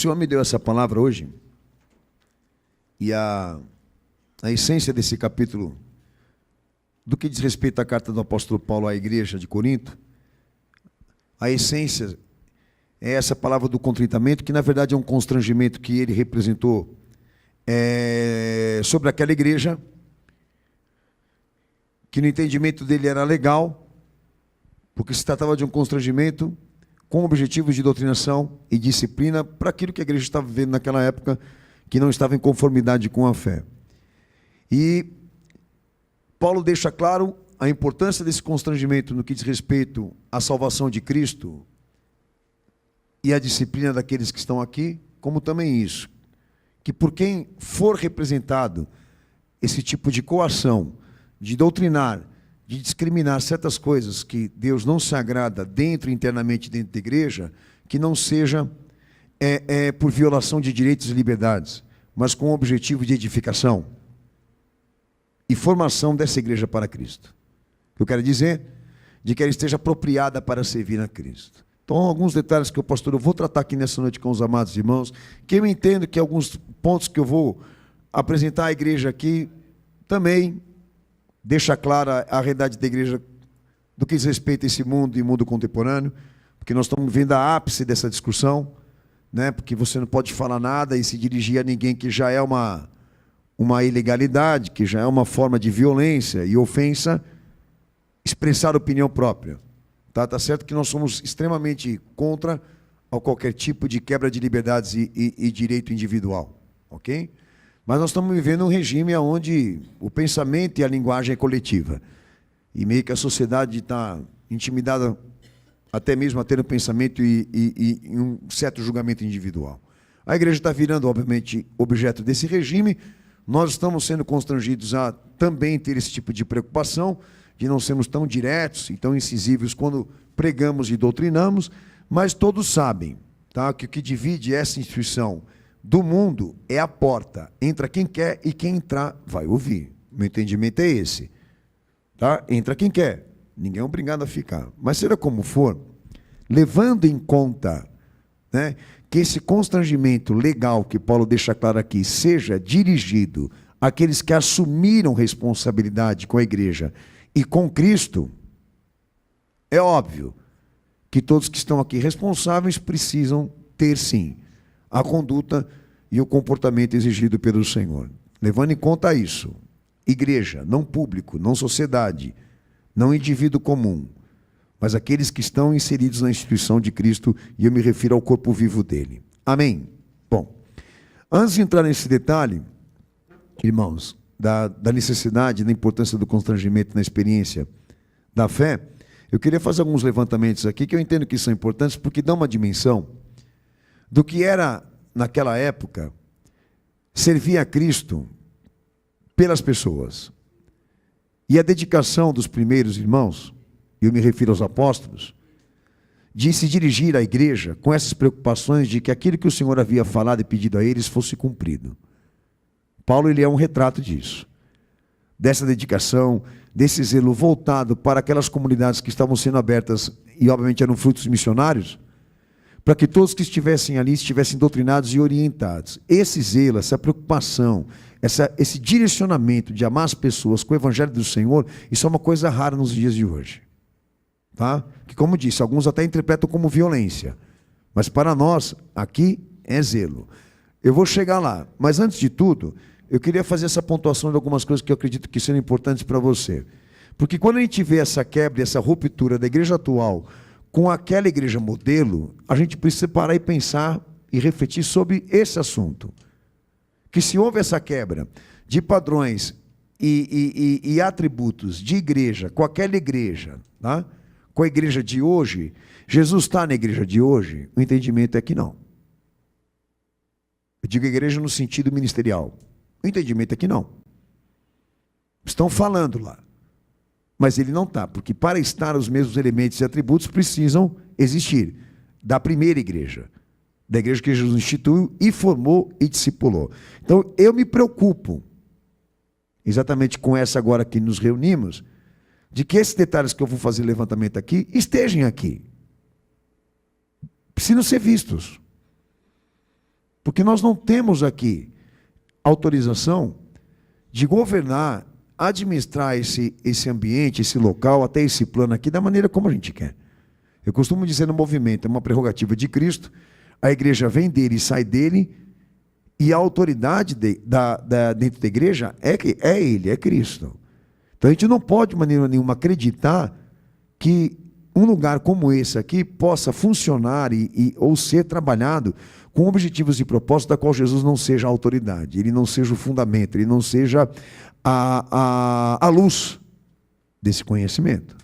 Senhor me deu essa palavra hoje, e a essência desse capítulo, do que diz respeito à carta do apóstolo Paulo à igreja de Corinto, a essência é essa palavra do contentamento, que na verdade é um constrangimento que ele representou sobre aquela igreja, que no entendimento dele era legal, porque se tratava de um constrangimento com objetivos de doutrinação e disciplina para aquilo que a igreja estava vivendo naquela época, que não estava em conformidade com a fé. E Paulo deixa claro a importância desse constrangimento no que diz respeito à salvação de Cristo e à disciplina daqueles que estão aqui, como também isso, que por quem for representado esse tipo de coação, de doutrinar, de discriminar certas coisas que Deus não se agrada internamente dentro da igreja, que não seja por violação de direitos e liberdades, mas com o objetivo de edificação e formação dessa igreja para Cristo. Eu quero dizer, de que ela esteja apropriada para servir a Cristo. Então, alguns detalhes que eu vou tratar aqui nessa noite com os amados irmãos, que eu entendo que alguns pontos que eu vou apresentar à igreja aqui, também deixa clara a realidade da igreja do que diz respeito a esse mundo e mundo contemporâneo, porque nós estamos vendo a ápice dessa discussão, né? Porque você não pode falar nada e se dirigir a ninguém, que já é uma ilegalidade, que já é uma forma de violência e ofensa, expressar opinião própria. Tá certo que nós somos extremamente contra a qualquer tipo de quebra de liberdades e direito individual, ok? Mas nós estamos vivendo um regime onde o pensamento e a linguagem é coletiva. E meio que a sociedade está intimidada até mesmo a ter um pensamento e um certo julgamento individual. A igreja está virando, obviamente, objeto desse regime. Nós estamos sendo constrangidos a também ter esse tipo de preocupação, de não sermos tão diretos e tão incisivos quando pregamos e doutrinamos, mas todos sabem, tá, que o que divide essa instituição do mundo é a porta. Entra quem quer e quem entrar vai ouvir. Meu entendimento é esse. Tá? Entra quem quer. Ninguém é obrigado a ficar. Mas seja como for, levando em conta, né, que esse constrangimento legal que Paulo deixa claro aqui seja dirigido àqueles que assumiram responsabilidade com a igreja e com Cristo, é óbvio que todos que estão aqui responsáveis precisam ter, sim, a conduta e o comportamento exigido pelo Senhor. Levando em conta isso, igreja, não público, não sociedade, não indivíduo comum, mas aqueles que estão inseridos na instituição de Cristo, e eu me refiro ao corpo vivo dele. Amém? Bom, antes de entrar nesse detalhe, irmãos, da necessidade, da importância do constrangimento na experiência da fé, eu queria fazer alguns levantamentos aqui, que eu entendo que são importantes, porque dão uma dimensão do que era, naquela época, servir a Cristo pelas pessoas. E a dedicação dos primeiros irmãos, eu me refiro aos apóstolos, de se dirigir à igreja com essas preocupações de que aquilo que o Senhor havia falado e pedido a eles fosse cumprido. Paulo, ele é um retrato disso, dessa dedicação, desse zelo voltado para aquelas comunidades que estavam sendo abertas, e obviamente eram frutos missionários, para que todos que estivessem ali estivessem doutrinados e orientados. Esse zelo, essa preocupação, esse direcionamento de amar as pessoas com o evangelho do Senhor, isso é uma coisa rara nos dias de hoje. Tá? Que, como disse, alguns até interpretam como violência, mas para nós, aqui, é zelo. Eu vou chegar lá, mas antes de tudo, eu queria fazer essa pontuação de algumas coisas que eu acredito que são importantes para você. Porque quando a gente vê essa quebra, essa ruptura da igreja atual com aquela igreja modelo, a gente precisa parar e pensar e refletir sobre esse assunto. Que se houve essa quebra de padrões e atributos de igreja com aquela igreja, tá? Com a igreja de hoje, Jesus está na igreja de hoje? O entendimento é que não. Eu digo igreja no sentido ministerial. O entendimento é que não. Estão falando lá. Mas ele não está, porque para estar os mesmos elementos e atributos precisam existir. Da primeira igreja. Da igreja que Jesus instituiu e formou e discipulou. Então, eu me preocupo, exatamente com essa agora que nos reunimos, de que esses detalhes que eu vou fazer levantamento aqui, estejam aqui. Precisam ser vistos. Porque nós não temos aqui autorização de governar, administrar esse ambiente, esse local, até esse plano aqui, da maneira como a gente quer. Eu costumo dizer no movimento, é uma prerrogativa de Cristo, a igreja vem dele e sai dele, e a autoridade dentro da igreja é ele, é Cristo. Então a gente não pode, de maneira nenhuma, acreditar que um lugar como esse aqui possa funcionar ou ser trabalhado com objetivos e propósitos da qual Jesus não seja a autoridade, ele não seja o fundamento, ele não seja a luz desse conhecimento.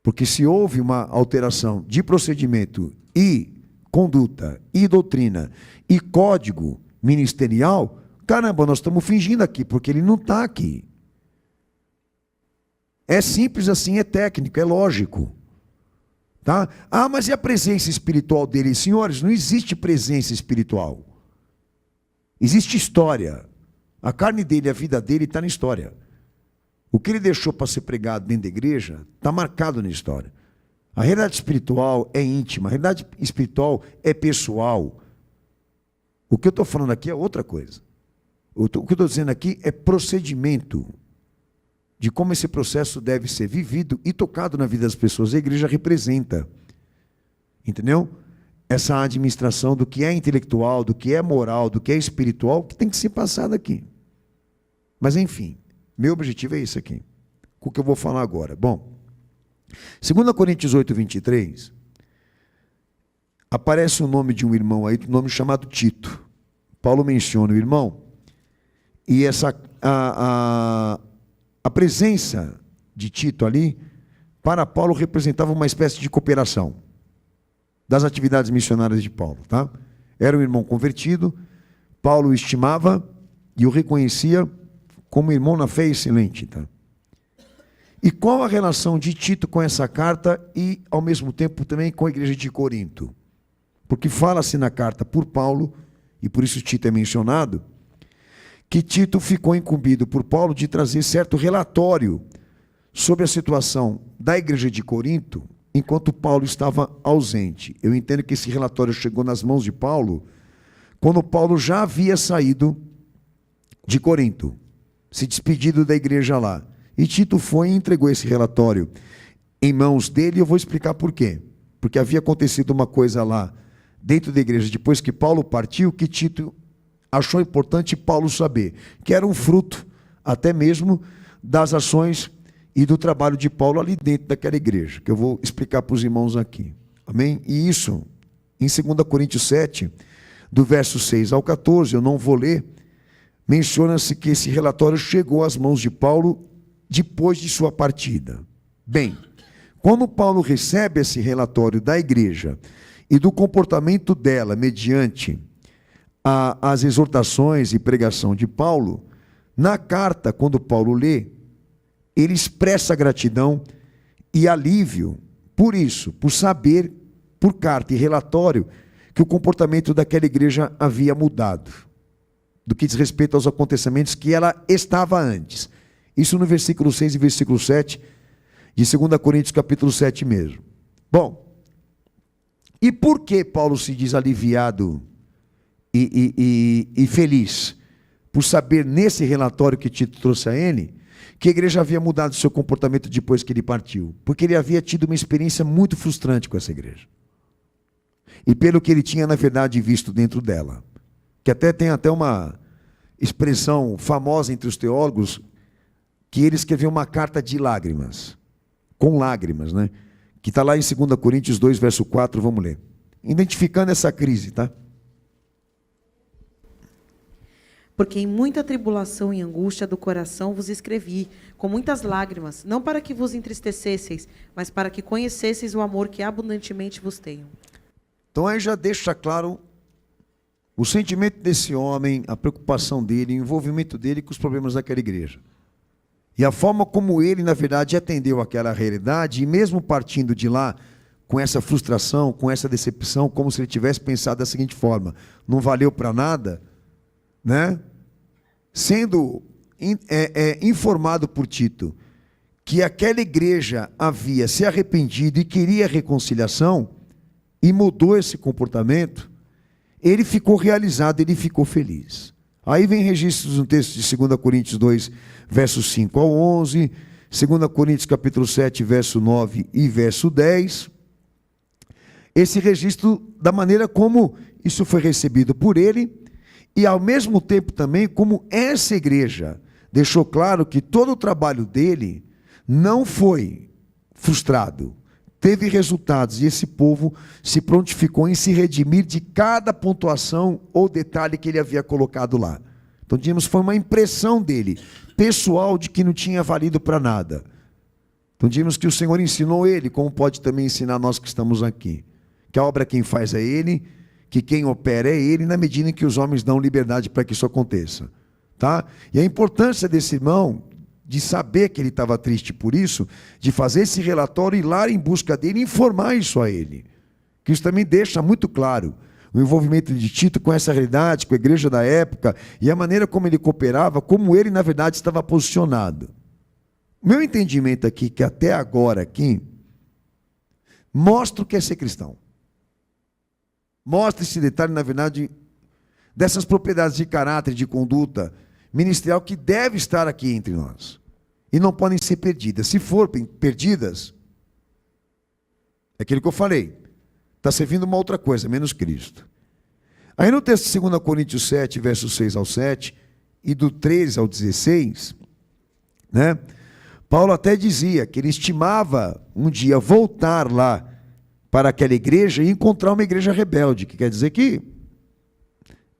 Porque se houve uma alteração de procedimento e conduta e doutrina e código ministerial, caramba, nós estamos fingindo aqui, porque ele não está aqui. É simples assim, é técnico, é lógico. Tá? Ah, mas e a presença espiritual dele? Senhores, não existe presença espiritual. Existe história. A carne dele, a vida dele está na história. O que ele deixou para ser pregado dentro da igreja está marcado na história. A realidade espiritual é íntima, a realidade espiritual é pessoal. O que eu estou falando aqui é outra coisa. O que eu estou dizendo aqui é procedimento de como esse processo deve ser vivido e tocado na vida das pessoas. A igreja representa, entendeu? Essa administração do que é intelectual, do que é moral, do que é espiritual, que tem que ser passado aqui. Mas enfim, meu objetivo é esse aqui, com o que eu vou falar agora. Bom, 2 Coríntios 8, 23, aparece o nome de um irmão aí, um nome chamado Tito. Paulo menciona o irmão, e a presença de Tito ali, para Paulo, representava uma espécie de cooperação das atividades missionárias de Paulo. Tá? Era um irmão convertido, Paulo o estimava e o reconhecia como irmão na fé excelente. Tá? E qual a relação de Tito com essa carta e, ao mesmo tempo, também com a igreja de Corinto? Porque fala-se na carta por Paulo, e por isso Tito é mencionado, que Tito ficou incumbido por Paulo de trazer certo relatório sobre a situação da igreja de Corinto, enquanto Paulo estava ausente. Eu entendo que esse relatório chegou nas mãos de Paulo, quando Paulo já havia saído de Corinto, se despedido da igreja lá. E Tito foi e entregou esse relatório em mãos dele, e eu vou explicar por quê. Porque havia acontecido uma coisa lá, dentro da igreja, depois que Paulo partiu, que Tito achou importante Paulo saber, que era um fruto até mesmo das ações e do trabalho de Paulo ali dentro daquela igreja, que eu vou explicar para os irmãos aqui. Amém? E isso, em 2 Coríntios 7, do verso 6 ao 14, eu não vou ler, menciona-se que esse relatório chegou às mãos de Paulo depois de sua partida. Bem, quando Paulo recebe esse relatório da igreja e do comportamento dela mediante as exortações e pregação de Paulo, na carta, quando Paulo lê, ele expressa gratidão e alívio por isso, por saber, por carta e relatório, que o comportamento daquela igreja havia mudado, do que diz respeito aos acontecimentos que ela estava antes. Isso no versículo 6 e versículo 7, de 2 Coríntios capítulo 7 mesmo. Bom, e por que Paulo se diz aliviado e feliz? Por saber nesse relatório que Tito trouxe a ele, que a igreja havia mudado seu comportamento depois que ele partiu. Porque ele havia tido uma experiência muito frustrante com essa igreja. E pelo que ele tinha, na verdade, visto dentro dela. Que até tem até uma expressão famosa entre os teólogos, que ele escreveu uma carta de lágrimas. Com lágrimas, né? Que está lá em 2 Coríntios 2, verso 4, vamos ler. Identificando essa crise, tá? Porque em muita tribulação e angústia do coração vos escrevi, com muitas lágrimas, não para que vos entristecesseis, mas para que conhecesseis o amor que abundantemente vos tenho. Então aí já deixa claro o sentimento desse homem, a preocupação dele, o envolvimento dele com os problemas daquela igreja. E a forma como ele, na verdade, atendeu aquela realidade, e mesmo partindo de lá, com essa frustração, com essa decepção, como se ele tivesse pensado da seguinte forma: não valeu para nada, né? Sendo informado por Tito que aquela igreja havia se arrependido e queria reconciliação, e mudou esse comportamento, ele ficou realizado, ele ficou feliz. Aí vem registros no texto de 2 Coríntios 2, versos 5 ao 11, 2 Coríntios capítulo 7, verso 9 e verso 10. Esse registro da maneira como isso foi recebido por ele e ao mesmo tempo também como essa igreja deixou claro que todo o trabalho dele não foi frustrado, teve resultados e esse povo se prontificou em se redimir de cada pontuação ou detalhe que ele havia colocado lá. Então, digamos, foi uma impressão dele, pessoal, de que não tinha valido para nada. Então, digamos que o Senhor ensinou ele, como pode também ensinar nós que estamos aqui. Que a obra quem faz é ele, que quem opera é ele, na medida em que os homens dão liberdade para que isso aconteça. Tá? E a importância desse irmão, de saber que ele estava triste por isso, de fazer esse relatório, ir lá em busca dele e informar isso a ele. Que isso também deixa muito claro o envolvimento de Tito com essa realidade, com a igreja da época, e a maneira como ele cooperava, como ele, na verdade, estava posicionado. O meu entendimento aqui, que até agora aqui, mostra o que é ser cristão. Mostra esse detalhe, na verdade, dessas propriedades de caráter, de conduta ministerial que deve estar aqui entre nós. E não podem ser perdidas. Se forem perdidas, é aquilo que eu falei. Está servindo uma outra coisa, menos Cristo. Aí no texto de 2 Coríntios 7, versos 6 ao 7, e do 13 ao 16, né, Paulo até dizia que ele estimava um dia voltar lá para aquela igreja e encontrar uma igreja rebelde, que quer dizer que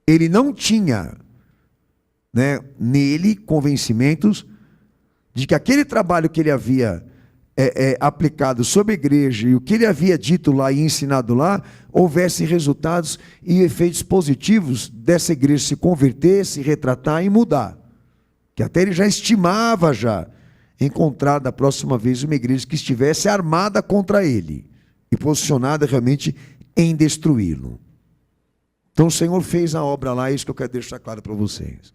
ele não tinha, né, nele convencimentos de que aquele trabalho que ele havia aplicado sobre a igreja e o que ele havia dito lá e ensinado lá, houvesse resultados e efeitos positivos dessa igreja se converter, se retratar e mudar. Que até ele já estimava encontrar da próxima vez uma igreja que estivesse armada contra ele e posicionada realmente em destruí-lo. Então o Senhor fez a obra lá, é isso que eu quero deixar claro para vocês.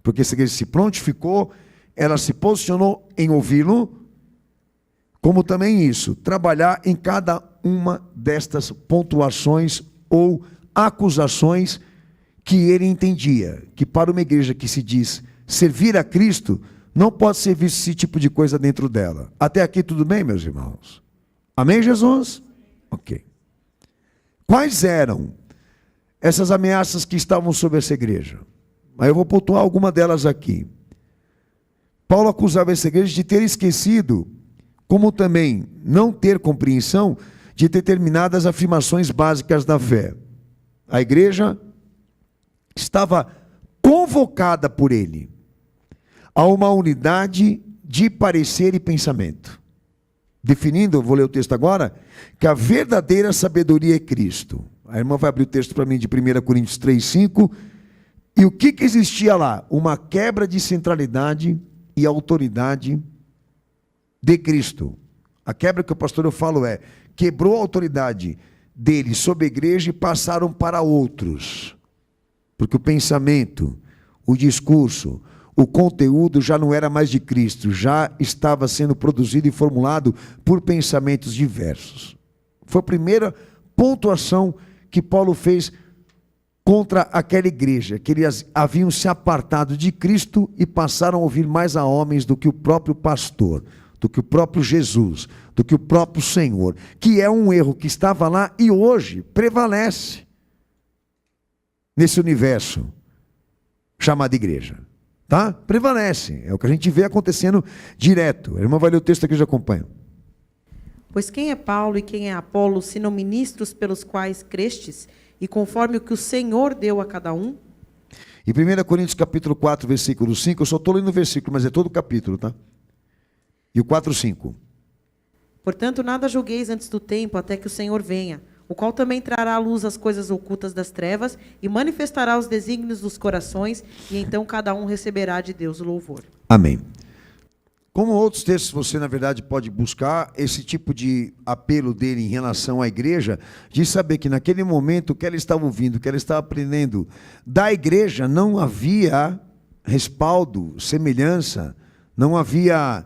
Porque essa igreja se prontificou, ela se posicionou em ouvi-lo, como também isso, trabalhar em cada uma destas pontuações ou acusações que ele entendia, que para uma igreja que se diz servir a Cristo, não pode ser visto esse tipo de coisa dentro dela. Até aqui tudo bem, meus irmãos? Amém, Jesus? Ok. Quais eram essas ameaças que estavam sobre essa igreja? Aí eu vou pontuar alguma delas aqui. Paulo acusava essa igreja de ter esquecido, como também não ter compreensão de determinadas afirmações básicas da fé. A igreja estava convocada por ele a uma unidade de parecer e pensamento. Definindo, vou ler o texto agora, que a verdadeira sabedoria é Cristo. A irmã vai abrir o texto para mim de 1 Coríntios 3, 5. E o que existia lá? Uma quebra de centralidade e autoridade de Cristo. A quebra que o pastor eu falo quebrou a autoridade dele sobre a igreja e passaram para outros. Porque o pensamento, o discurso, o conteúdo já não era mais de Cristo, já estava sendo produzido e formulado por pensamentos diversos. Foi a primeira pontuação que Paulo fez contra aquela igreja, que eles haviam se apartado de Cristo e passaram a ouvir mais a homens do que o próprio pastor, do que o próprio Jesus, do que o próprio Senhor, que é um erro que estava lá e hoje prevalece nesse universo chamado igreja. Tá? Prevalece, é o que a gente vê acontecendo direto. A irmã vai ler o texto aqui, já acompanha. Pois quem é Paulo e quem é Apolo, senão ministros pelos quais crestes, e conforme o que o Senhor deu a cada um? Em 1 Coríntios capítulo 4, versículo 5, eu só estou lendo o versículo, mas é todo o capítulo, tá? E o 4, 5. Portanto, nada julgueis antes do tempo, até que o Senhor venha, o qual também trará à luz as coisas ocultas das trevas, e manifestará os desígnios dos corações, e então cada um receberá de Deus o louvor. Amém. Como outros textos, você na verdade pode buscar esse tipo de apelo dele em relação à igreja, de saber que naquele momento o que ela estava ouvindo, o que ela estava aprendendo da igreja, não havia respaldo, semelhança, não havia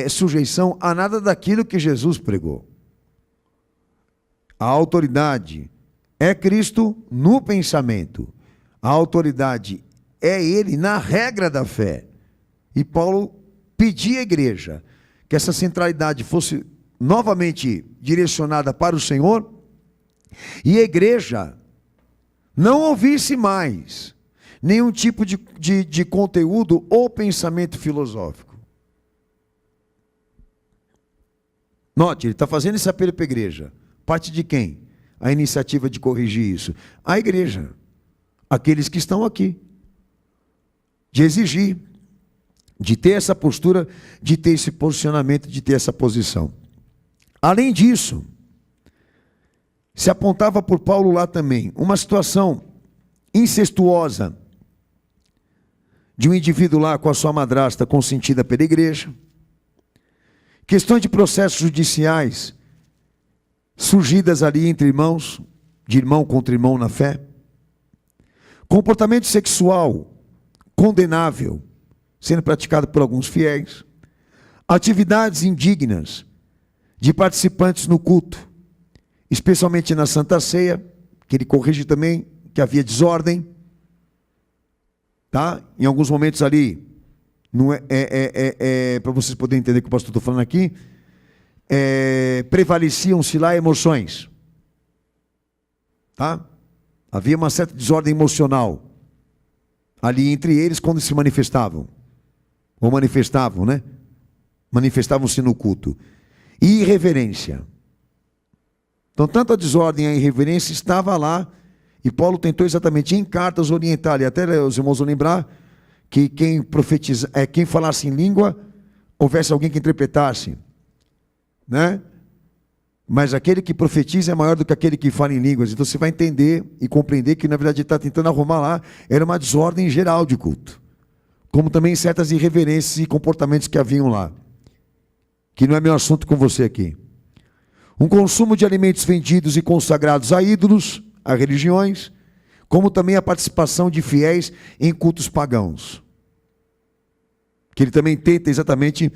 sujeição a nada daquilo que Jesus pregou. A autoridade é Cristo no pensamento. A autoridade é Ele na regra da fé. E Paulo pedia à igreja que essa centralidade fosse novamente direcionada para o Senhor, e a igreja não ouvisse mais nenhum tipo de conteúdo ou pensamento filosófico. Note, ele está fazendo esse apelo para a igreja. Parte de quem? A iniciativa de corrigir isso. A igreja. Aqueles que estão aqui. De exigir. De ter essa postura, de ter esse posicionamento, de ter essa posição. Além disso, se apontava por Paulo lá também uma situação incestuosa de um indivíduo lá com a sua madrasta consentida pela igreja. Questões de processos judiciais surgidas ali entre irmãos, de irmão contra irmão na fé. Comportamento sexual condenável, sendo praticado por alguns fiéis. Atividades indignas de participantes no culto, especialmente na Santa Ceia, que ele corrige também, que havia desordem. Tá? Em alguns momentos ali, não para vocês poderem entender o que o pastor está falando aqui, prevaleciam-se lá emoções. Tá? Havia uma certa desordem emocional ali entre eles quando se manifestavam. Ou manifestavam, né? Manifestavam-se no culto. E irreverência. Então, tanto a desordem e a irreverência estava lá, e Paulo tentou exatamente em cartas orientar, e até os irmãos vão lembrar que quem falasse em língua, houvesse alguém que interpretasse, né? Mas aquele que profetiza é maior do que aquele que fala em línguas. Então você vai entender e compreender que na verdade ele está tentando arrumar lá, era uma desordem geral de culto, como também certas irreverências e comportamentos que haviam lá, que não é meu assunto com você aqui. Um consumo de alimentos vendidos e consagrados a ídolos, a religiões, como também a participação de fiéis em cultos pagãos. Que ele também tenta exatamente